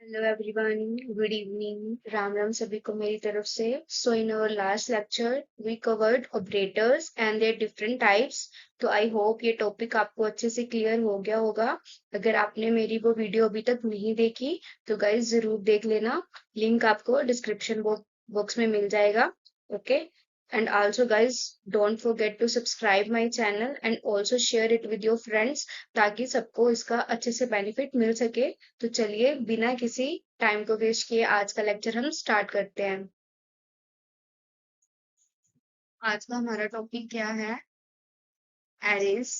Hello everyone, good evening, Ram Ram सभी को मेरी तरफ से। So in our last lecture we covered operators and their different types. तो आई होप ये टॉपिक आपको अच्छे से क्लियर हो गया होगा। अगर आपने मेरी वो वीडियो अभी तक नहीं देखी तो गाइस जरूर देख लेना। लिंक आपको डिस्क्रिप्शन बॉक्स में मिल जाएगा। Okay, and also guys, don't forget to subscribe my channel and also share it with your friends ताकि सबको इसका अच्छे से बेनिफिट मिल सके। तो चलिए बिना किसी टाइम को वेस्ट किए आज का लेक्चर हम स्टार्ट करते हैं। आज का हमारा टॉपिक क्या है? एरेज।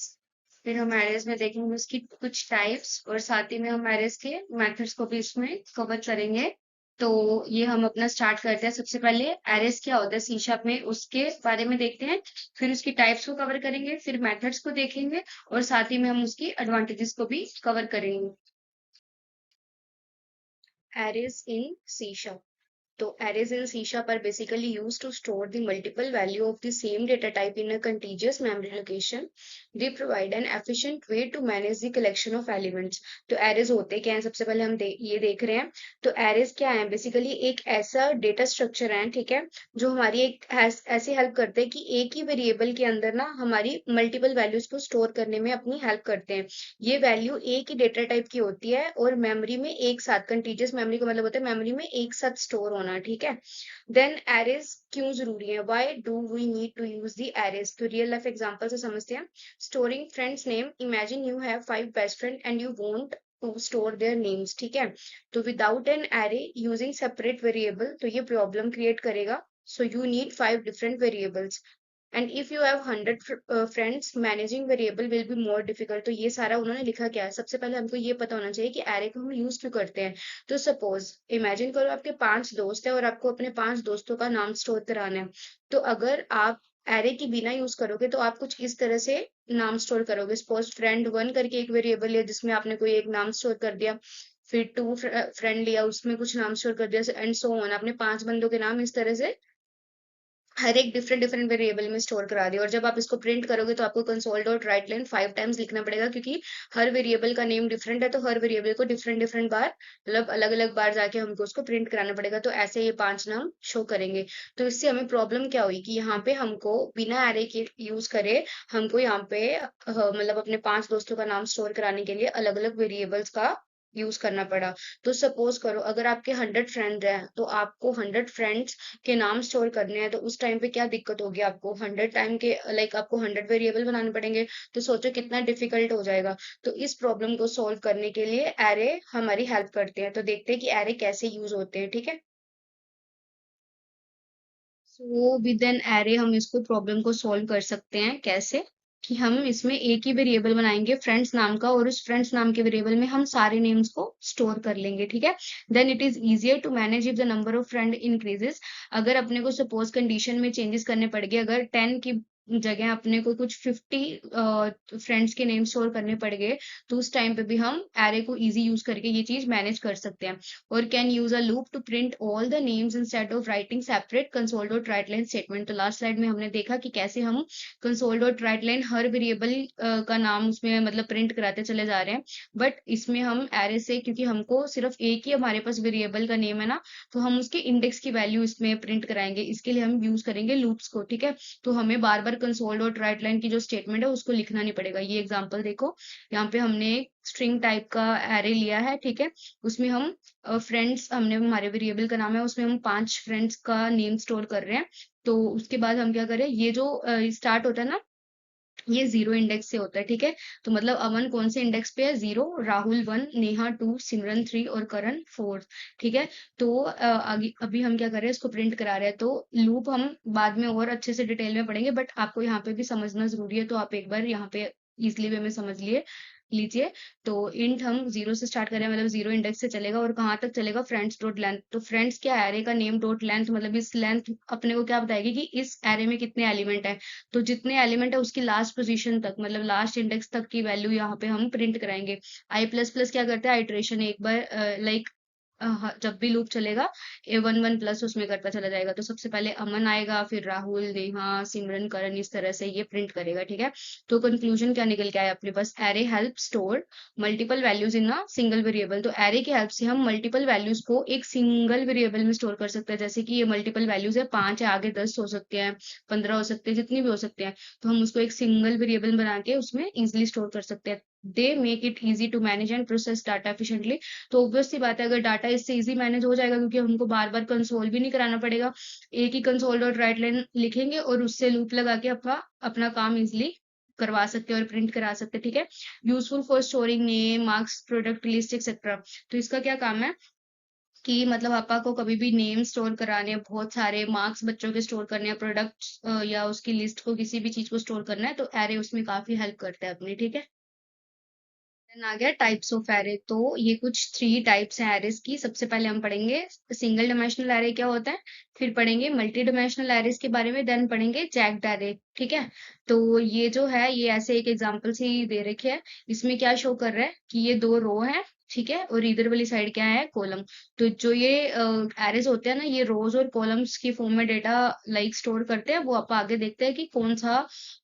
फिर हम एरेज में देखेंगे उसकी कुछ टाइप्स और साथ ही में हम एरेज के मेथड्स को भी इसमें कवर करेंगे। तो ये हम अपना स्टार्ट करते हैं। सबसे पहले एरेज क्या होता है सी शार्प में, उसके बारे में देखते हैं। फिर उसकी टाइप्स को कवर करेंगे, फिर मेथड्स को देखेंगे और साथ ही में हम उसकी एडवांटेजेस को भी कवर करेंगे। एरेज इन सी शार्प। तो arrays in C# are basically used to store the multiple value of the same data type in a contiguous memory location. They provide an efficient way to manage the collection of elements. तो arrays होते क्या हैं? सबसे पहले हम ये देख रहे हैं। तो arrays क्या है? बेसिकली एक ऐसा डेटा स्ट्रक्चर है, ठीक है, जो हमारी एक ऐसे हेल्प करते हैं कि एक ही वेरिएबल के अंदर ना हमारी मल्टीपल वैल्यूज को स्टोर करने में अपनी हेल्प करते हैं। ये वैल्यू एक ही डेटा टाइप की होती है और मेमोरी में एक साथ, कंटीजियस मेमोरी का मतलब होता है मेमोरी में एक साथ स्टोर होना, ठीक है। देन एरेज क्यों जरूरी है? Why do we need to use the arrays? तो रियल लाइफ एग्जांपल से समझते हैं। Storing friends name. Imagine you have 5 best friend and you want to store their names, ठीक है। तो without an array using separate variable तो ये problem create करेगा। So you need 5 different variables and if you have 100 friends managing variable will be more difficult. तो ये सारा उन्होंने लिखा क्या है? सबसे पहले हमको ये पता होना चाहिए कि एरे को हम यूज क्यों करते हैं। तो सपोज इमेजिन करो आपके 5 दोस्त है और आपको अपने 5 दोस्तों का नाम स्टोर कराना है। तो अगर आप एरे की बिना यूज करोगे तो आप कुछ इस तरह से नाम स्टोर करोगे। सपोज फ्रेंड 1 करके एक वेरिएबल है जिसमें आपने कोई एक नाम स्टोर कर दिया, फिर 2 फ्रेंड लिया उसमें कुछ नाम स्टोर कर दिया एंड सो ऑन। आपने 5 बंदों के नाम इस तरह से हर एक डिफरेंट डिफरेंट वेरिएबल में स्टोर करा दिया। और जब आप इसको प्रिंट करोगे तो आपको console dot write line 5 times लिखना पड़ेगा, क्योंकि हर वेरिएबल का नेम डिफरेंट है। तो हर वेरिएबल को डिफरेंट डिफरेंट बार, मतलब अलग अलग बार जाके हमको उसको प्रिंट कराना पड़ेगा। तो ऐसे ये 5 नाम शो करेंगे। तो इससे हमें प्रॉब्लम क्या हुई कि यहाँ पे हमको बिना एरे के यूज करे हमको यहाँ पे मतलब अपने 5 दोस्तों का नाम स्टोर कराने के लिए अलग अलग वेरिएबल्स का यूज करना पड़ा। तो सपोज करो अगर आपके 100 फ्रेंड हैं तो आपको 100 फ्रेंड्स के नाम स्टोर करने हैं। तो उस टाइम पे क्या दिक्कत होगी? आपको 100 टाइम के लाइक आपको 100 वेरिएबल बनाने पड़ेंगे। तो सोचो कितना डिफिकल्ट हो जाएगा। तो इस प्रॉब्लम को सॉल्व करने के लिए एरे हमारी हेल्प करते हैं। तो देखते हैं कि एरे कैसे यूज होते हैं, ठीक है। सो विद एन एरे हम इसको प्रॉब्लम को सॉल्व कर सकते हैं। कैसे? कि हम इसमें एक ही वेरिएबल बनाएंगे फ्रेंड्स नाम का और उस फ्रेंड्स नाम के वेरिएबल में हम सारे नेम्स को स्टोर कर लेंगे, ठीक है। Then it is easier to manage if the number of friend increases. अगर अपने को सपोज कंडीशन में चेंजेस करने पड़ गए, अगर 10 की जगह अपने को कुछ 50 फ्रेंड्स के नेम स्टोर करने पड़ गए, तो उस टाइम पे भी हम एरे को इजी यूज करके ये चीज मैनेज कर सकते हैं। और can use a loop to print all the names instead of writing separate console dot write line statement. तो लास्ट स्लाइड में हमने देखा कि कैसे हम कंसोल डॉट राइट लाइन हर वेरिएबल का नाम उसमें मतलब प्रिंट कराते चले जा रहे हैं। बट इसमें हम एरे से, क्योंकि हमको सिर्फ एक ही हमारे पास वेरिएबल का नेम है ना, तो हम उसके इंडेक्स की वैल्यू इसमें प्रिंट कराएंगे। इसके लिए हम यूज करेंगे लूप्स को, ठीक है। तो हमें बार बार कंसोल डॉट राइट लाइन की जो स्टेटमेंट है उसको लिखना नहीं पड़ेगा। ये एग्जाम्पल देखो, यहाँ पे हमने स्ट्रिंग टाइप का एरे लिया है, ठीक है। उसमें हम फ्रेंड्स, हमने हमारे वेरिएबल का नाम है उसमें हम 5 फ्रेंड्स का नेम स्टोर कर रहे हैं। तो उसके बाद हम क्या करें, ये जो स्टार्ट होता है ना, ये 0 इंडेक्स से होता है, ठीक है। तो मतलब अमन कौन से इंडेक्स पे है? 0, राहुल 1, नेहा 2, सिमरन 3 और करण 4, ठीक है। तो आगे अभी हम क्या कर रहे हैं, इसको प्रिंट करा रहे हैं। तो लूप हम बाद में और अच्छे से डिटेल में पढ़ेंगे, बट आपको यहाँ पे भी समझना जरूरी है। तो आप एक बार यहाँ पे इजिली वे में समझ लीजिए। तो इंट हम 0 से स्टार्ट करें, मतलब 0 इंडेक्स से चलेगा और कहाँ तक चलेगा? Friends dot length. तो फ्रेंड्स क्या एरे का नेम डॉट लेंथ, मतलब इस लेंथ अपने को क्या बताएगी कि इस एरे में कितने एलिमेंट है। तो जितने एलिमेंट है उसकी लास्ट पोजीशन तक, मतलब लास्ट इंडेक्स तक की वैल्यू यहाँ पे हम प्रिंट कराएंगे। आई प्लस प्लस क्या करते हैं? आइट्रेशन, एक बार लाइक जब भी लूप चलेगा A11 प्लस उसमें करता चला जाएगा। तो सबसे पहले अमन आएगा, फिर राहुल, नेहा, सिमरन, करण, इस तरह से ये प्रिंट करेगा, ठीक है। तो कंक्लूजन क्या निकल के आया अपने पास, array help store multiple values in a single variable. तो एरे की हेल्प से हम मल्टीपल वैल्यूज को एक सिंगल वेरिएबल में स्टोर कर सकते हैं। जैसे कि ये मल्टीपल वैल्यूज है, 5 है, आगे 10 हो सकते हैं, 15 हो सकते हैं, जितनी भी हो सकते हैं। तो हम उसको एक सिंगल वेरिएबल बना के उसमें इजिली स्टोर कर सकते हैं। They make it easy to manage and process data efficiently. तो ऑब्वियस सी बात है, अगर डाटा इससे इजी मैनेज हो जाएगा, क्योंकि हमको बार बार कंसोल भी नहीं कराना पड़ेगा, एक ही कंसोल डॉट राइट लाइन लिखेंगे और उससे लूप लगा के अपना अपना काम इजिली करवा सकते हैं और प्रिंट करा सकते हैं, ठीक है। Useful for storing name, marks, product list etcetera. तो इसका क्या काम है कि मतलब आपा को कभी भी नेम स्टोर कराने हैं, बहुत सारे मार्क्स बच्चों के स्टोर करने हैं, प्रोडक्ट्स या उसकी लिस्ट को, किसी भी चीज को स्टोर करना है, तो एरे उसमें काफी हेल्प करता है अपनी, ठीक है। देन आ गया टाइप्स ऑफ एरे। तो ये कुछ 3 टाइप्स हैं एरेस की। सबसे पहले हम पढ़ेंगे सिंगल डायमेंशनल एरे क्या होता है, फिर पढ़ेंगे मल्टी डायमेंशनल एरेस के बारे में, देन पढ़ेंगे जैक्ड एरे, ठीक है। तो ये जो है ये ऐसे एक एग्जांपल से ही दे रखे है। इसमें क्या शो कर रहा है कि ये 2 रो है, ठीक है, और इधर वाली साइड क्या है, कॉलम। तो जो ये एरेस होते हैं ना, ये रोज और कॉलम्स की फॉर्म में डेटा लाइक स्टोर करते हैं। वो आप आगे देखते हैं कि कौन सा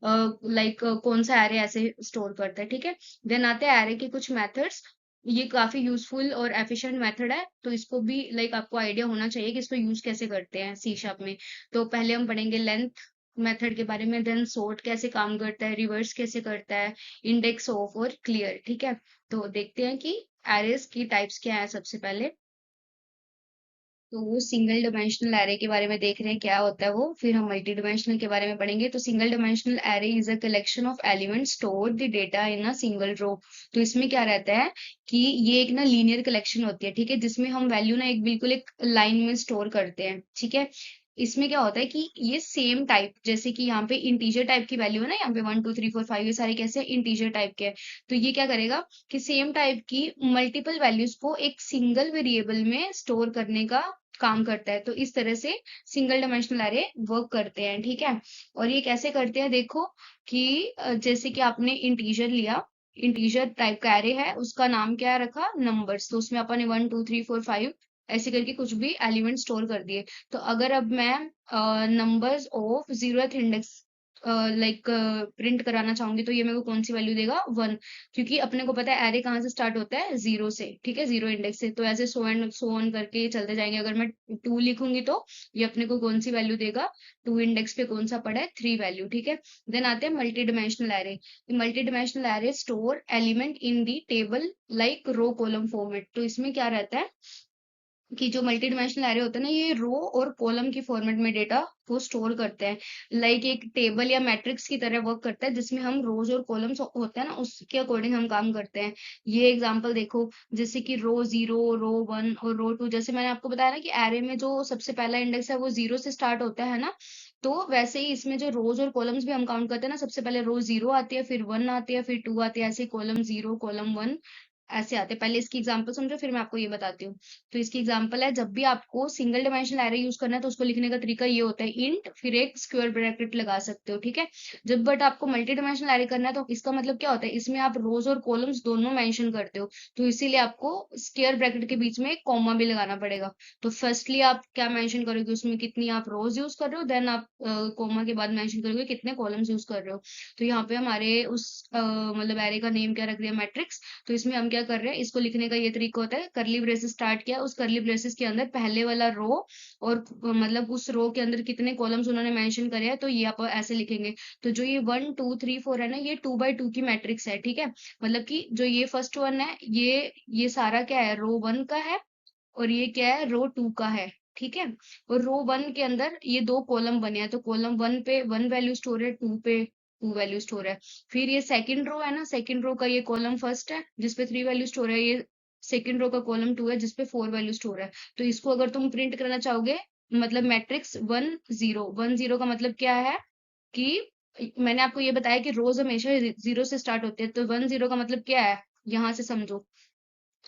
कौन सा एरे ऐसे स्टोर करता है, ठीक है। देन आते हैं एरे के कुछ मेथड्स। ये काफी यूजफुल और एफिशिएंट मेथड है, तो इसको भी लाइक आपको आइडिया होना चाहिए कि इसको यूज कैसे करते हैं सी शार्प में। तो पहले हम पढ़ेंगे लेंथ मेथड के बारे में, देन सॉर्ट कैसे काम करता है, रिवर्स कैसे करता है, इंडेक्स ऑफ और क्लियर, ठीक है। तो देखते हैं कि एरेस की टाइप्स क्या है सबसे पहले। तो वो सिंगल डायमेंशनल एरे के बारे में देख रहे हैं क्या होता है वो, फिर हम मल्टी डायमेंशनल के बारे में पढ़ेंगे। तो single dimensional array is a collection of elements store the data in a single row. तो इसमें क्या रहता है कि ये एक ना लीनियर कलेक्शन होती है, ठीक है, जिसमें हम वैल्यू ना एक बिल्कुल एक लाइन में स्टोर करते हैं, ठीक है। इसमें क्या होता है कि ये सेम टाइप, जैसे कि यहाँ पे इंटीजर टाइप की वैल्यू है ना, यहाँ पे 1 2 3 4 5 ये सारे कैसे इंटीजर टाइप के हैं। तो ये क्या करेगा कि सेम टाइप की मल्टीपल वैल्यूज को एक सिंगल वेरिएबल में स्टोर करने का काम करता है। तो इस तरह से सिंगल डायमेंशनल एरे वर्क करते हैं, ठीक है। और ये कैसे करते हैं देखो कि जैसे कि आपने इंटीजर लिया, इंटीजर टाइप का एरे है, उसका नाम क्या रखा, नंबर्स। तो उसमें अपन ने 1 2 3 4 5 ऐसे करके कुछ भी एलिमेंट स्टोर कर दिए। तो अगर अब मैं numbers of 0th index like print कराना चाहूंगी, तो ये मेरे को कौन सी वैल्यू देगा, 1। क्योंकि अपने को पता है एरे कहाँ से स्टार्ट होता है, 0 से, ठीक है, 0 इंडेक्स से। तो ऐसे सो एंड सो ऑन करके ये चलते जाएंगे। अगर मैं 2 लिखूंगी तो ये अपने को कौन सी वैल्यू देगा, 2 इंडेक्स पे कौन सा पड़ा है, 3 वैल्यू, ठीक है। देन आते हैं multi dimensional array. Multi dimensional array store element in the table like row column format. तो इसमें क्या रहता है कि जो मल्टी डिमेंशनल एरे होता है ना, ये रो और कॉलम की फॉर्मेट में डेटा को स्टोर करते हैं। लाइक एक टेबल या मैट्रिक्स की तरह वर्क करता है, जिसमें हम रोज और कॉलम्स होते हैं ना, उसके अकॉर्डिंग हम काम करते हैं। ये एग्जांपल देखो, जैसे कि रो 0, रो 1 और रो 2। जैसे मैंने आपको बताया ना कि एरे में जो सबसे पहला इंडेक्स है वो 0 से स्टार्ट होता है ना, तो वैसे ही इसमें जो रोज और कॉलम्स भी हम काउंट करते हैं ना, सबसे पहले रो 0 आती है, फिर 1 आती है, फिर 2 आती है, ऐसे कॉलम 0 कॉलम 1 ऐसे आते हैं। पहले इसकी एग्जांपल समझो, फिर मैं आपको ये बताती हूँ। तो इसकी एग्जांपल है, जब भी आपको सिंगल डायमेंशनल एरे यूज करना है, तो उसको लिखने का तरीका ये होता है, इंट फिर एक स्क्वायर ब्रैकेट लगा सकते हो, ठीक है। जब बट आपको मल्टी डायमेंशनल एरे करना है, तो इसका मतलब क्या होता है, इसमें आप रोज और कॉलम्स दोनों मेंशन करते हो, तो इसीलिए आपको स्क्वायर ब्रैकेट के बीच में एक कॉमा भी लगाना पड़ेगा। तो फर्स्टली आप क्या मेंशन करोगे, उसमें कितनी आप रोज यूज कर रहे हो, देन आप कॉमा के बाद मेंशन करोगे कितने कॉलम्स यूज कर रहे हो। तो यहाँ पे हमारे उस मतलब एरे का नेम क्या रख दिया, मैट्रिक्स। तो इसमें हम क्या कर रहे हैं, इसको लिखने का ये तरीका होता है, करली ब्रेसेस स्टार्ट किया, उस करली ब्रेसेस के अंदर पहले वाला रो और मतलब उस रो के अंदर कितने कॉलम्स उन्होंने मेंशन करे हैं, तो ये आप ऐसे लिखेंगे। तो जो ये 1 2 3 4 है ना, ये 2 by 2 की मैट्रिक्स है, ठीक है। मतलब कि जो ये फर्स्ट वन है, ये सारा क्या है, रो 1 का है, और ये क्या है, रो 2 का है, ठीक है। और रो 1 के अंदर ये 2 कॉलम बने हैं, तो कॉलम 1 पे 1 वैल्यू स्टोर है, 2 पे 2 वैल्यू स्टोर है। फिर ये सेकंड रो है ना, सेकंड रो का ये कॉलम फर्स्ट है जिसपे 3 वैल्यू स्टोर है, ये सेकंड रो का कॉलम 2 है जिसपे 4 वैल्यू स्टोर है। तो इसको अगर तुम प्रिंट करना चाहोगे, मतलब मैट्रिक्स 1 0 का मतलब क्या है कि मैंने आपको ये बताया कि रोज हमेशा 0 से स्टार्ट होते हैं, तो 1 0 का मतलब क्या है, यहाँ से समझो।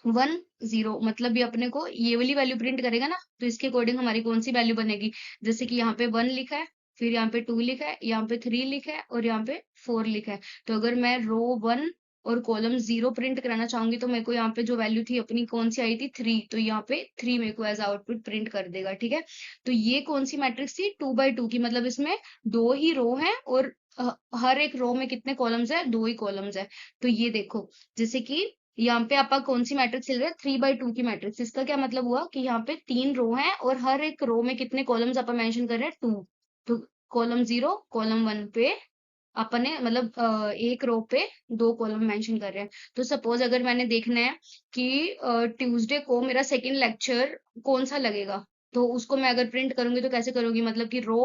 1 0 मतलब ये अपने को ये वाली वैल्यू प्रिंट करेगा ना, तो इसके अकॉर्डिंग हमारी कौन सी वैल्यू बनेगी। जैसे कि यहाँ पे 1 लिखा है, फिर यहाँ पे 2 लिखा है, यहाँ पे 3 लिखा है और यहाँ पे 4 लिखा है। तो अगर मैं रो 1 और कॉलम 0 प्रिंट कराना चाहूंगी तो मेरे को यहाँ पे जो वैल्यू थी अपनी कौन सी आई थी 3, तो यहाँ पे 3 मेरे को एज आउटपुट प्रिंट कर देगा। ठीक है, तो ये कौन सी मैट्रिक्स थी, 2 by 2 की, मतलब इसमें 2 ही रो हैं और हर एक रो में कितने कॉलम्स है, 2 ही कॉलम्स है। तो ये देखो, जैसे कि यहाँ पे आपका कौन सी मैट्रिक्स चल रहा है, 3 by 2 की मैट्रिक्स। इसका क्या मतलब हुआ कि यहाँ पे 3 रो हैं और हर एक रो में कितने कॉलम्स अपन मेंशन कर रहे हैं, 2। तो कॉलम 0 कॉलम 1 पे अपन ने मतलब एक रो पे 2 कॉलम मेंशन कर रहे हैं। तो सपोज अगर मैंने देखना है कि ट्यूसडे को मेरा सेकंड लेक्चर कौन सा लगेगा, तो उसको मैं अगर प्रिंट करूंगी तो कैसे करूंगी, मतलब कि रो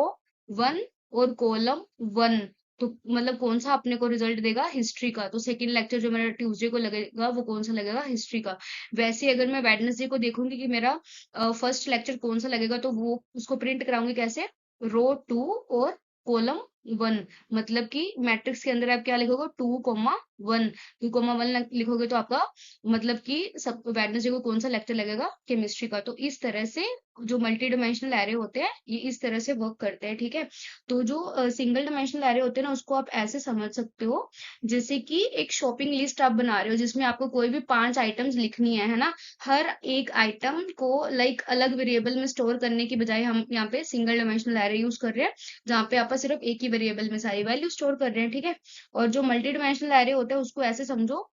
1 और कॉलम 1, तो मतलब कौन सा अपने को रिजल्ट देगा, हिस्ट्री का। तो सेकंड लेक्चर जो मेरा ट्यूसडे को लगेगा वो कौन सा लगेगा, हिस्ट्री का। वैसे अगर मैं वेडनेसडे को देखूंगी कि मेरा फर्स्ट लेक्चर कौन सा लगेगा, तो वो उसको प्रिंट कराऊंगी कैसे, रो 2 और कॉलम 1। मतलब कि मैट्रिक्स के अंदर आप क्या लिखोगे, 2, 1, 2, 1 लिखोगे तो आपका मतलब कि सब वेडनेसडे को कौन सा लेक्चर लगेगा, केमिस्ट्री का। तो इस तरह से जो मल्टी डिमेंशनल एरे होते हैं ये इस तरह से वर्क करते हैं। ठीक है, तो जो सिंगल डिमेंशनल एरे होते हैं ना उसको आप ऐसे समझ सकते हो, जैसे कि एक शॉपिंग लिस्ट आप बना रहे हो जिसमें आपको कोई भी 5 आइटम्स लिखनी है ना। हर एक आइटम को लाइक अलग वेरिएबल में स्टोर करने की बजाय हम यहाँ पे सिंगल डिमेंशनल एरे यूज कर रहे हैं, जहाँ पे आप सिर्फ एक ही वेरिएबल में सारी वैल्यू स्टोर कर रहे हैं। ठीक है, और जो मल्टी डिमेंशनल एरे होते हैं उसको ऐसे समझो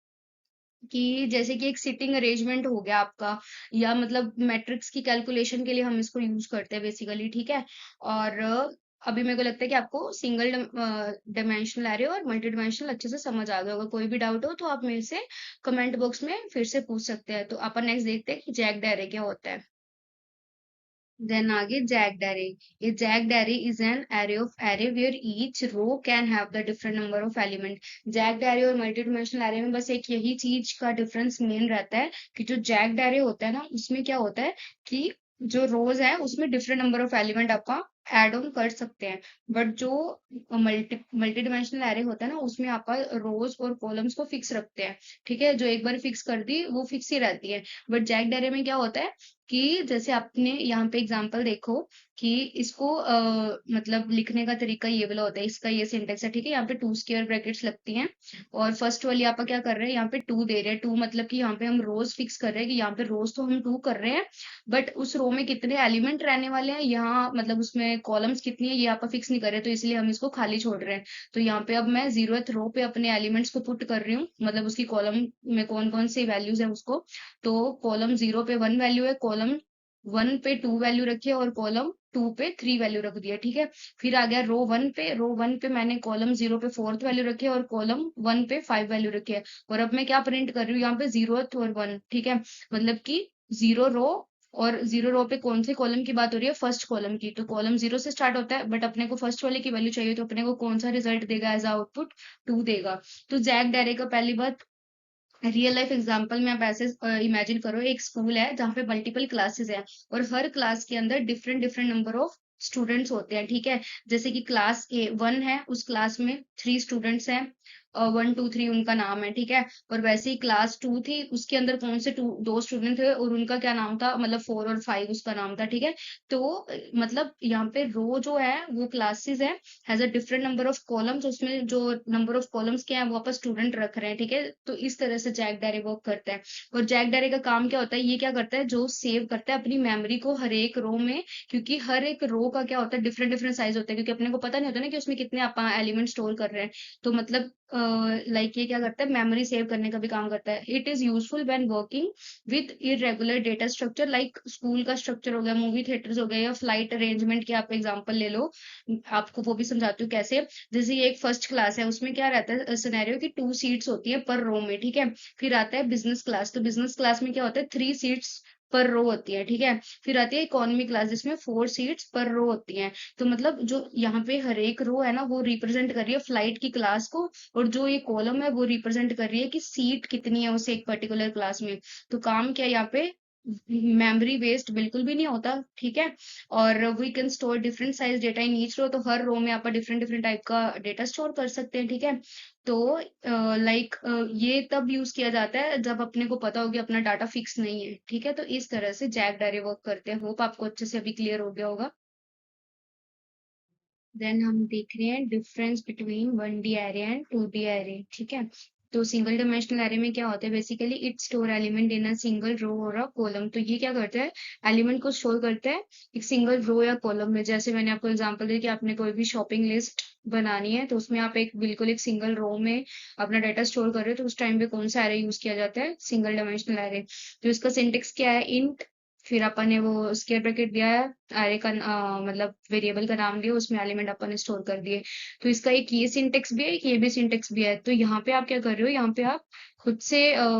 कि जैसे कि एक सिटिंग अरेंजमेंट हो गया आपका, या मतलब मैट्रिक्स की कैलकुलेशन के लिए हम इसको यूज करते हैं बेसिकली। ठीक है, और अभी मेरे को लगता है कि आपको सिंगल डायमेंशनल एरे और मल्टी डायमेंशनल अच्छे से समझ आ गया होगा। कोई भी डाउट हो तो आप मेरे से कमेंट बॉक्स में फिर से पूछ सकते हैं। तो अपन नेक्स्ट देखते हैं कि जैक्ड एरे क्या होता है। Then आगे jagged array. A jagged array is an array of array where each row can have the different number of element. Jagged array और multidimensional array में बस एक यही चीज का डिफरेंस मेन रहता है कि जो jagged array होता है ना उसमें क्या होता है कि जो रोज है उसमें डिफरेंट नंबर ऑफ एलिमेंट आपका एड ऑन कर सकते हैं। बट जो मल्टी डिमेंशनल एरे होता है ना उसमें आपका रोज और कॉलम्स को फिक्स रखते हैं। ठीक है, जो एक बार फिक्स कर दी वो फिक्स ही रहती है। बट जैक्ड एरे में क्या होता है कि जैसे आपने यहाँ पे एग्जांपल देखो कि इसको मतलब लिखने का तरीका ये वाला होता है, इसका ये सिंटेक्स है। ठीक है, यहाँ पे 2 स्क्वायर ब्रैकेट्स लगती हैं और फर्स्ट वाली आप क्या कर रहे हैं, यहाँ पे 2 दे रहे हैं। 2 मतलब कि यहाँ पे हम रोज फिक्स कर रहे हैं कि यहाँ पे रोज तो हम 2 कर रहे हैं, बट उस रो में कितने एलिमेंट रहने वाले हैं यहाँ, मतलब उसमें कॉलम्स कितनी है ये आप फिक्स नहीं कर रहे, तो इसलिए हम इसको खाली छोड़ रहे हैं। तो यहाँ पे अब मैं 0th रो पे अपने एलिमेंट्स को पुट कर रही हूँ, मतलब उसकी कॉलम में कौन कौन सी वैल्यूज है उसको। तो कॉलम 0 पे 1 वैल्यू है, कॉलम 1 पे 2 वैल्यू रखी है और कॉलम 2 पे 3 वैल्यू रख दिया। ठीक है, फिर आ गया रो 1 पे मैंने कॉलम 0 पे 4th वैल्यू रखी है और कॉलम 1 पे 5 वैल्यू रखी है। और अब मैं क्या प्रिंट कर रही हूँ यहाँ पे 0th और 1। ठीक है, मतलब कि 0 रो, और 0 रो पे कौन से कॉलम की बात हो रही है, फर्स्ट कॉलम की। तो कॉलम 0 से स्टार्ट होता है बट अपने को फर्स्ट वाले की वैल्यू चाहिए, तो अपने को कौन सा रिजल्ट देगा एज आउटपुट, 2 देगा। तो जैक डायरे का पहली बात, रियल लाइफ एग्जांपल में आप ऐसे इमेजिन करो, एक स्कूल है जहाँ पे मल्टीपल क्लासेस है और हर क्लास के अंदर different different number of students होते हैं। ठीक है, जैसे कि क्लास A1 है, उस क्लास में 3 स्टूडेंट्स हैं, 1 2 3 उनका नाम है। ठीक है, और वैसे ही क्लास 2 थी, उसके अंदर कौन से 2 स्टूडेंट थे और उनका क्या नाम था, मतलब 4 और 5 उसका नाम था। ठीक है, तो मतलब यहाँ पे रो जो है वो क्लासेस है, has a different number of columns, उसमें जो नंबर ऑफ कॉलम्स क्या है वो आप स्टूडेंट रख रहे हैं। ठीक है, तो इस तरह से जैक डायरी वर्क करता है। और जैक डायरी का काम क्या होता है, ये क्या करता है, जो सेव करता है अपनी मेमोरी को हर एक रो में, क्योंकि हर एक रो का क्या होता है, डिफरेंट डिफरेंट साइज होता है, क्योंकि अपने को पता नहीं होता ना कि उसमें कितने आप एलिमेंट स्टोर कर रहे हैं। तो मतलब लाइक ये क्या करता है, मेमोरी सेव करने का भी काम करता है। It is useful when working with irregular data structure, like school का स्ट्रक्चर हो गया, मूवी थिएटर्स हो गए, या फ्लाइट अरेंजमेंट के आप एग्जांपल ले लो, आपको वो भी समझाती हूँ कैसे। जैसे ये एक फर्स्ट क्लास है, उसमें क्या रहता है सिनेरियो की 2 सीट्स होती है पर रो में। ठीक है, फिर आता है बिजनेस क्लास, तो बिजनेस क्लास में क्या होता है, 3 सीट्स पर रो होती है। ठीक है, फिर आती है इकोनॉमी क्लास जिसमें 4 सीट्स पर रो होती हैं। तो मतलब जो यहाँ पे हर एक रो है ना वो रिप्रेजेंट कर रही है फ्लाइट की क्लास को, और जो ये कॉलम है वो रिप्रेजेंट कर रही है कि सीट कितनी है उसे एक पर्टिकुलर क्लास में। तो काम क्या है यहाँ पे, मेमोरी वेस्ट बिल्कुल भी नहीं होता। ठीक है, और we can store different size data in each row, तो हर रो में आप डिफरेंट डिफरेंट टाइप का डेटा स्टोर कर सकते हैं। ठीक है, तो लाइक ये तब यूज किया जाता है जब अपने को पता हो कि अपना डाटा फिक्स नहीं है। ठीक है, तो इस तरह से जैक डायरी वर्क करते हैं। होप आपको अच्छे से अभी क्लियर हो गया होगा। देन हम देख रहे हैं difference between 1D array and 2D array. ठीक है, तो सिंगल डायमेंशनल एरे में क्या होता है, basically it store element in a single row और अ कॉलम। तो ये क्या करता है, एलिमेंट को स्टोर करता है एक सिंगल रो या कॉलम में। जैसे मैंने आपको एग्जांपल दिया कि आपने कोई भी शॉपिंग लिस्ट बनानी है, तो उसमें आप एक बिल्कुल एक सिंगल रो में अपना डाटा स्टोर कर रहे हो, तो उस टाइम पे कौन सा एरे यूज किया जाता है, सिंगल डायमेंशनल एरे। तो इसका सिंटेक्स क्या है, इंट, फिर अपन ने वो स्क्वायर ब्रैकेट दिया है, एरे का मतलब वेरिएबल का नाम दिया, उसमें एलिमेंट अपन ने स्टोर कर दिए। तो इसका एक ये सिंटेक्स भी है, एक ये भी सिंटेक्स भी है। तो यहाँ पे आप क्या कर रहे हो, यहाँ पे आप खुद से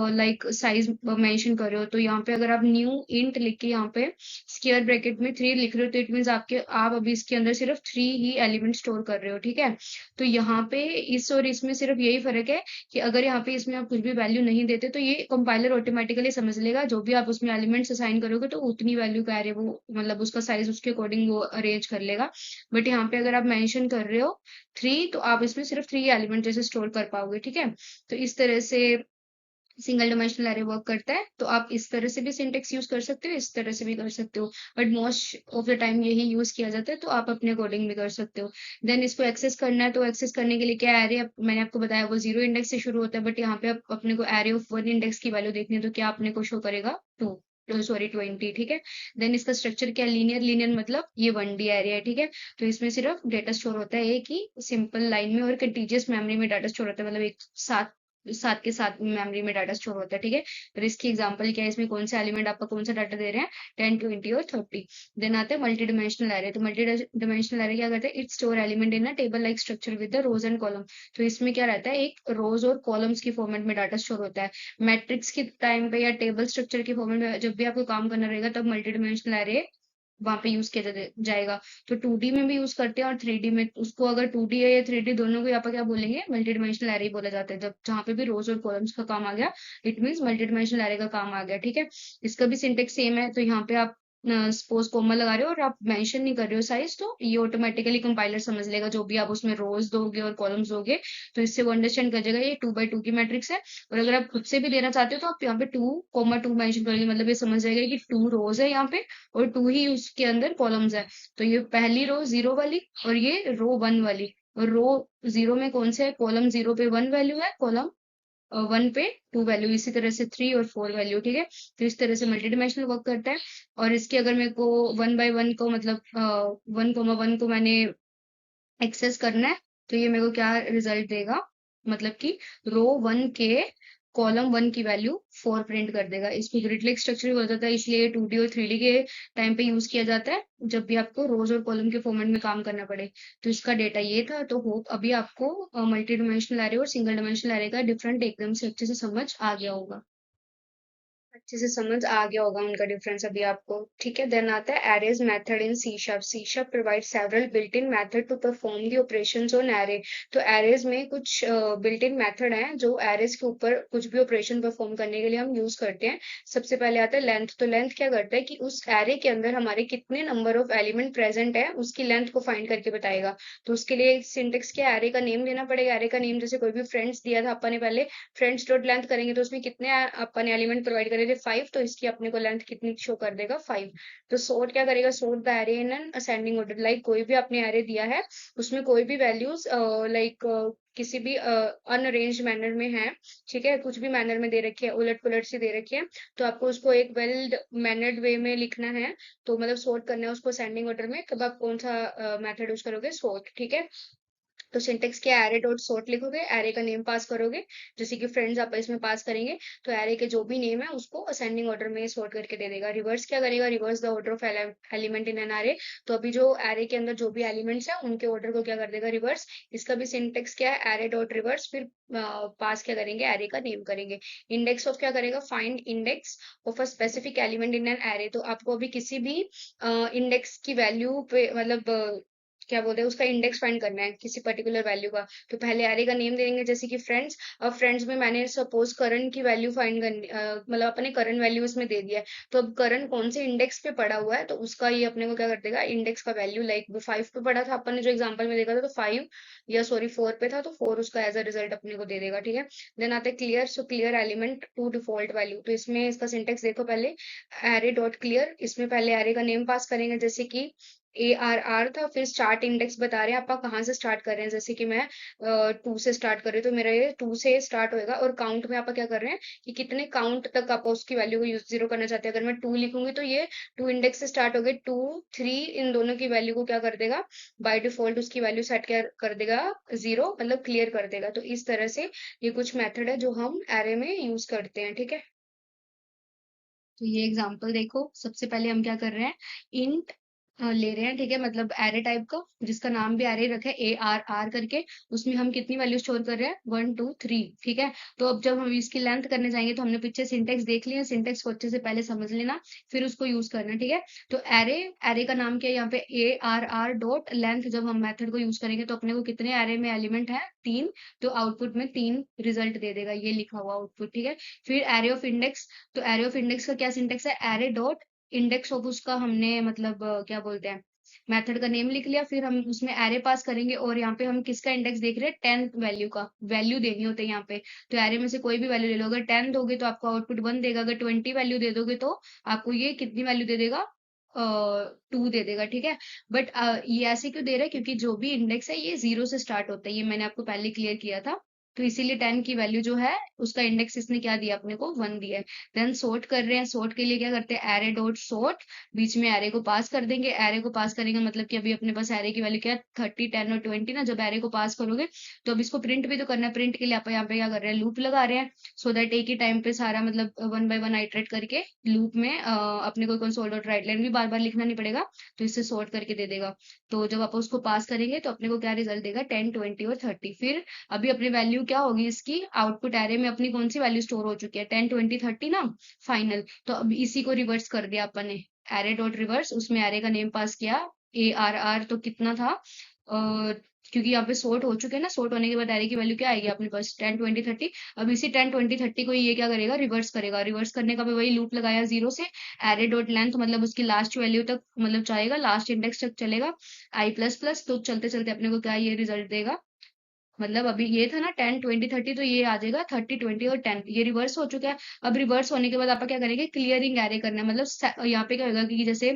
लाइक साइज मेंशन कर रहे हो। तो यहाँ पे अगर आप न्यू इंट लिख के यहाँ पे स्क्वायर ब्रैकेट में 3 लिख रहे हो, तो इट मीन्स आप अभी इसके अंदर सिर्फ 3 ही एलिमेंट स्टोर कर रहे हो, ठीक है। तो यहाँ पे इस और इसमें सिर्फ यही फर्क है कि अगर यहाँ पे इसमें आप कुछ भी वैल्यू नहीं देते, तो ये कंपाइलर ऑटोमेटिकली समझ लेगा, जो भी आप उसमें एलिमेंट्स असाइन करोगे तो उतनी वैल्यू का एरे वो मतलब उसका साइज उसके अकॉर्डिंग वो अरेंज कर लेगा। बट यहाँ पे अगर आप मेंशन कर रहे हो 3, तो आप इसमें सिर्फ 3 एलिमेंट जैसे स्टोर कर पाओगे, ठीक है। तो इस तरह से सिंगल डायमेंशनल एरे वर्क करता है। तो आप इस तरह से भी सिंटेक्स यूज कर सकते हो, इस तरह से भी कर सकते हो, but most of the time यही यूज किया जाता है। तो आप अपने अकॉर्डिंग भी कर सकते हो। देन इसको एक्सेस करना है, तो एक्सेस करने के लिए क्या एरे, मैंने आपको बताया वो 0 इंडेक्स से शुरू होता है, बट यहाँ पे आप अपने को एरे ऑफ 1 इंडेक्स की वैल्यू देखनी है, तो क्या अपने को शो करेगा, 2, सॉरी 20, ठीक है। देन इसका स्ट्रक्चर क्या, लीनियर, लीनियर मतलब ये 1D एरे है, ठीक है। तो इसमें सिर्फ डेटा स्टोर होता है एक ही सिंपल लाइन में, और कंटीजियस मेमोरी में डाटा स्टोर होता है, मतलब एक साथ साथ के साथ मेमोरी में डाटा स्टोर होता है, ठीक है। तो इसकी एग्जांपल क्या है, इसमें कौन सा एलिमेंट आपका कौन सा डाटा दे रहे हैं, 10, 20 और 30। देन आता है मल्टी डिमेंशनल एरे। तो मल्टी डिमेंशनल एरे क्या करता है, it store element in a table like structure with the rows and column. तो इसमें क्या रहता है, एक रोज और कॉलम्स की फॉर्मेट में डाटा स्टोर होता है। मैट्रिक्स के टाइम पे या टेबल स्ट्रक्चर की फॉर्मेट में जब भी आपको काम करना रहेगा, तब मल्टी डिमेंशनल एरे वहां पे यूज किया जाएगा। तो 2D में भी यूज करते हैं और 3D में। उसको अगर 2D है या 3D दोनों को यहाँ पर क्या बोलेंगे, मल्टी डिमेंशनल एरे बोला जाता है। जब जहाँ पे भी रोज और कॉलम्स का काम आ गया, it means multi dimensional array का काम आ गया, ठीक है। इसका भी सिंटेक्स सेम है। तो यहाँ पे आप सपोज कोमा लगा रहे हो और आप मेंशन नहीं कर रहे हो साइज, तो ये ऑटोमेटिकली कंपाइलर समझ लेगा, जो भी आप उसमें रोज दोगे और कॉलम्स दोगे, तो इससे वो अंडरस्टैंड कर जाएगा ये 2 by 2 की मैट्रिक्स है। और अगर आप खुद से भी देना चाहते हो, तो आप यहाँ पे 2, 2 मेंशन करोगे, मतलब ये समझ जाएगा कि 2 रोज है यहाँ पे और 2 ही उसके अंदर कॉलम्स है। तो ये पहली रो 0 वाली और ये रो 1 वाली। और रो 0 में कौन से है, कॉलम 0 पे 1 वैल्यू है, कॉलम 1 पे 2 वैल्यू, इसी तरह से 3 और 4 वैल्यू, ठीक है। तो इस तरह से मल्टी डिमेंशनल वर्क करता है। और इसके अगर मेरे को 1 by 1 को मतलब 1, 1 को मैंने एक्सेस करना है, तो ये मेरे को क्या रिजल्ट देगा, मतलब कि रो 1 के कॉलम 1 की वैल्यू 4 प्रिंट कर देगा। इसको ग्रिड-लाइक स्ट्रक्चर भी बोला जाता है, इसलिए 2D और 3D के टाइम पे यूज किया जाता है, जब भी आपको रोज और कॉलम के फॉर्मेट में काम करना पड़े। तो इसका डेटा ये था। तो होप अभी आपको मल्टी डिमेंशनल एरे और सिंगल डिमेंशनल एरे का डिफरेंट एकदम से अच्छे से समझ आ गया होगा। अच्छे से समझ आ गया होगा उनका डिफरेंस अभी आपको, ठीक है। देन आता है arrays method in C sharp. C sharp provide several built in method to perform the operations on array. तो एरेज में कुछ बिल्ट इन मेथड हैं जो एरेज के ऊपर कुछ भी ऑपरेशन परफॉर्म करने के लिए हम यूज करते हैं। सबसे पहले आता है लेंथ। तो लेंथ क्या करता है कि उस एरे के अंदर हमारे कितने नंबर ऑफ एलिमेंट प्रेजेंट है, उसकी लेंथ को फाइंड करके बताएगा। तो उसके लिए सिंटेक्स क्या, एरे का नेम देना पड़ेगा। एरे का नेम जैसे कोई भी फ्रेंड्स दिया था अपन ने पहले, फ्रेंड्स डॉट लेंथ करेंगे, तो उसमें कितने अपन एलिमेंट प्रोवाइड करे थे, 5, तो इसकी अपने को लेंथ कितनी शो कर देगा, 5। तो सोर्ट क्या करेगा, sort the array in an ascending order. Like कोई भी आपने एरे दिया है, उसमें कोई भी वैल्यूज लाइक किसी भी अनअरेंज्ड मैनर में है, ठीक है, कुछ भी मैनर में दे रखी है, उलट पुलट सी दे रखी है, तो आपको उसको एक वेल मैनर्ड वे में लिखना है। तो मतलब सोर्ट करना है उसको असेंडिंग ऑर्डर में, तब आप कौन सा मेथड यूज करोगे, सोर्ट, ठीक है। तो सिंटेक्स क्या है, एरे डॉट सोर्ट लिखोगे, एरे का नेम पास करोगे, जैसे कि फ्रेंड्स आप इसमें पास करेंगे, तो एरे के जो भी नेम है उसको असेंडिंग ऑर्डर में सोर्ट करके दे देगा। रिवर्स क्या करेगा, reverse the order of element in an array. तो अभी जो एरे के अंदर जो भी एलिमेंट्स है उनके ऑर्डर को क्या कर देगा, रिवर्स। इसका भी सिंटेक्स क्या है, एरे डॉट रिवर्स, फिर पास क्या करेंगे, एरे का नेम करेंगे। इंडेक्स ऑफ क्या करेगा, find index of a specific element in an array. तो आपको अभी किसी भी इंडेक्स की वैल्यू पे मतलब क्या बोलते हैं, उसका इंडेक्स फाइंड करना है किसी पर्टिकुलर वैल्यू का। तो पहले एरे का नेम देंगे, जैसे कि फ्रेंड्स। अब फ्रेंड्स में मैंने सपोज करण की वैल्यू फाइंड करनी मतलब अपने करण वैल्यू इसमें दे दिया है। तो अब करण कौन से इंडेक्स पे पड़ा हुआ है, तो उसका ये अपने को क्या कर देगा, इंडेक्स का वैल्यू, लाइक वो 5 पे पड़ा था अपन ने जो एग्जाम्पल में देखा था, तो 5 या सॉरी 4 पे था, तो 4 उसका एज अ रिजल्ट अपने को दे देगा, ठीक है। देन आता है clear. So clear element to default value. तो इसमें इसका सिंटेक्स देखो पहले, एरे डॉट क्लियर, इसमें पहले एरे का नेम पास करेंगे, जैसे कि ARR था, फिर स्टार्ट इंडेक्स बता रहे हैं आपका कहाँ से स्टार्ट कर रहे हैं। जैसे कि मैं 2 से स्टार्ट कर रही हूँ, तो मेरा ये 2 से स्टार्ट होएगा। और काउंट में आप क्या कर रहे हैं कि कितने काउंट तक आप उसकी वैल्यू को यूज जीरो करना चाहते हैं। अगर मैं 2 लिखूंगी तो ये 2 इंडेक्स से स्टार्ट हो गए, 2 3 इन दोनों की वैल्यू को क्या कर देगा, बाय डिफॉल्ट उसकी वैल्यू सेट कर देगा जीरो, मतलब क्लियर कर देगा। तो इस तरह से ये कुछ मेथड है जो हम एरे में यूज करते हैं, ठीक है। तो ये एग्जांपल देखो, सबसे पहले हम क्या कर रहे हैं, इंट ले रहे हैं, ठीक है, मतलब एरे टाइप का, जिसका नाम भी एरे रखा है ARR करके। उसमें हम कितनी वैल्यू स्टोर कर रहे हैं, 1 2 3, ठीक है। तो अब जब हम इसकी लेंथ करने जाएंगे तो हमने पीछे सिंटेक्स देख लिया, सिंटेक्स को अच्छे से पहले समझ लेना, फिर उसको यूज करना, ठीक है। तो एरे, एरे का नाम क्या है यहाँ पे, ARR डॉट लेंथ। जब हम मेथड को यूज करेंगे तो अपने को कितने एरे में एलिमेंट है, 3, तो आउटपुट में 3 रिजल्ट दे देगा, ये लिखा हुआ आउटपुट, ठीक है। फिर एरे ऑफ इंडेक्स, तो एरे ऑफ इंडेक्स का क्या सिंटेक्स है, एरे डॉट इंडेक्स ऑफ उसका हमने मतलब क्या बोलते हैं, मेथड का नेम लिख लिया। फिर हम उसमें एरे पास करेंगे, और यहाँ पे हम किसका इंडेक्स देख रहे हैं, 10 वैल्यू का, वैल्यू देनी होती है यहाँ पे। तो एरे में से कोई भी वैल्यू ले लो, अगर 10 दोगे तो आपको आउटपुट 1 देगा, अगर 20 वैल्यू दे दोगे तो आपको ये कितनी वैल्यू दे देगा, 2 दे देगा, ठीक है। बट ये ऐसे क्यों दे रहा है, क्योंकि जो भी इंडेक्स है ये 0 से स्टार्ट होता है, ये मैंने आपको पहले क्लियर किया था। तो इसीलिए 10 की वैल्यू जो है उसका इंडेक्स इसने क्या दिया अपने को, 1 दिया है। देन सॉर्ट कर रहे हैं, सॉर्ट के लिए क्या करते हैं, एरे डॉट सॉर्ट, बीच में एरे को पास कर देंगे। एरे को पास करेंगे मतलब कि अभी अपने पास एरे की वैल्यू क्या है, 30 10 और 20 ना। जब एरे को पास करोगे तो अब इसको प्रिंट भी तो करना है, प्रिंट के लिए आप यहाँ पे क्या कर रहे हैं, लूप लगा रहे हैं, सो दैट एक ही टाइम पे सारा मतलब 1 बाय 1 आइटरेट करके लूप में अपने को कंसोल डॉट राइट लाइन भी बार बार लिखना नहीं पड़ेगा, तो इससे सॉर्ट करके दे देगा। तो जब आप उसको पास करेंगे तो अपने को क्या रिजल्ट देगा, 10 20 और 30। फिर अभी अपनी वैल्यू क्या होगी, इसकी आउटपुट एरे में अपनी कौन सी वैल्यू स्टोर हो चुकी है, 10 20 30 ना, फाइनल। तो अब इसी को रिवर्स कर दिया अपन ने, एरे डॉट रिवर्स, उसमें एरे का नेम पास किया ARR, तो कितना था, क्योंकि यहाँ पे सॉर्ट हो चुके हैं ना, सॉर्ट होने के बाद एरे की वैल्यू क्या आएगी अपने पास, 10 20 30। अब इसी 10 20 30 को ये क्या करेगा, रिवर्स करेगा। रिवर्स करने का भी वही लूप लगाया 0 से, एरे डॉट लेंथ मतलब उसकी लास्ट वैल्यू तक मतलब जाएगा, लास्ट इंडेक्स तक चलेगा, आई प्लस प्लस। तो चलते चलते अपने को क्या ये रिजल्ट देगा, मतलब अभी ये था ना 10 20 30, तो ये आ जाएगा 30 20 और 10, ये रिवर्स हो चुका है। अब रिवर्स होने के बाद आप क्या करेंगे, क्लियरिंग एरे करना है, मतलब यहाँ पे क्या होगा कि जैसे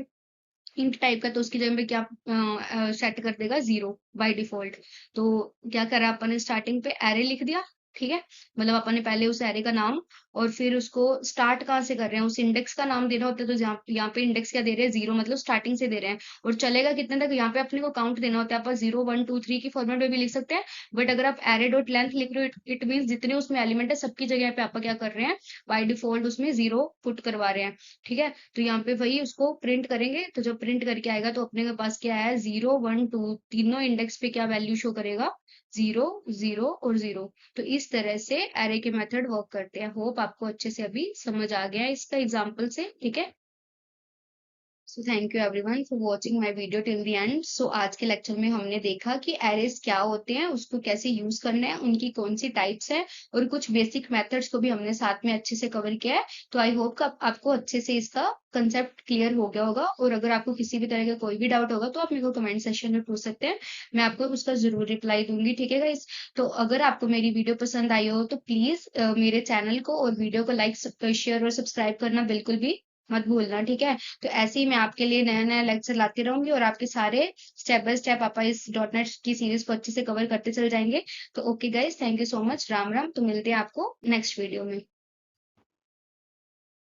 इंट टाइप का, तो उसकी जगह पे क्या सेट कर देगा, 0 बाय डिफॉल्ट। तो क्या करा अपन ने, स्टार्टिंग पे एरे लिख दिया, ठीक है, मतलब अपन ने पहले उस एरे का नाम, और फिर उसको स्टार्ट कहाँ से कर रहे हैं, उस इंडेक्स का नाम देना होता है। तो यहाँ पे इंडेक्स क्या दे रहे हैं, 0, मतलब स्टार्टिंग से दे रहे हैं। और चलेगा कितने तक, यहाँ पे अपने को काउंट देना होता है, आप 0 1 2 3 की फॉर्मेट में भी लिख सकते हैं। बट अगर आप एरे डॉट लेंथ लिख रहे हो, इट मीन जितने उसमें एलिमेंट है सबकी जगह पे आप क्या कर रहे हैं, बाय डिफॉल्ट उसमें 0 पुट करवा रहे हैं, ठीक है। तो यहाँ पे वही उसको प्रिंट करेंगे, तो जब प्रिंट करके आएगा तो अपने के पास क्या है, 0 1 2 तीनों इंडेक्स पे क्या वैल्यू शो करेगा, 0 0 और 0। तो इस तरह से एरे के मेथड वर्क करते हैं। होप आपको अच्छे से अभी समझ आ गया है इसका एग्जाम्पल से, ठीक है। So thank you everyone for watching my video till the end. So आज के लेक्चर में हमने देखा कि एरेज क्या होते हैं, उसको कैसे यूज करना है, उनकी कौन सी टाइप्स है, और कुछ बेसिक मेथड्स को भी हमने साथ में अच्छे से कवर किया है। तो आई होप का आपको अच्छे से इसका कंसेप्ट क्लियर हो गया होगा। और अगर आपको किसी भी तरह का कोई भी डाउट होगा तो आप मेरे को कमेंट सेक्शन में पूछ सकते हैं, मैं आपको उसका जरूर रिप्लाई दूंगी, ठीक है गाइस। तो अगर आपको मेरी वीडियो पसंद आई हो तो प्लीज मेरे चैनल को और वीडियो को लाइक शेयर और सब्सक्राइब करना बिल्कुल भी मत भूलना, ठीक है। तो ऐसे ही मैं आपके लिए नया नया लेक्चर लाती रहूंगी, और आपके सारे स्टेप बाय स्टेप आप इस डॉट नेट की सीरीज को अच्छे से कवर करते चल जाएंगे। तो okay guys, thank you so much, Ram Ram. तो मिलते हैं आपको नेक्स्ट वीडियो में।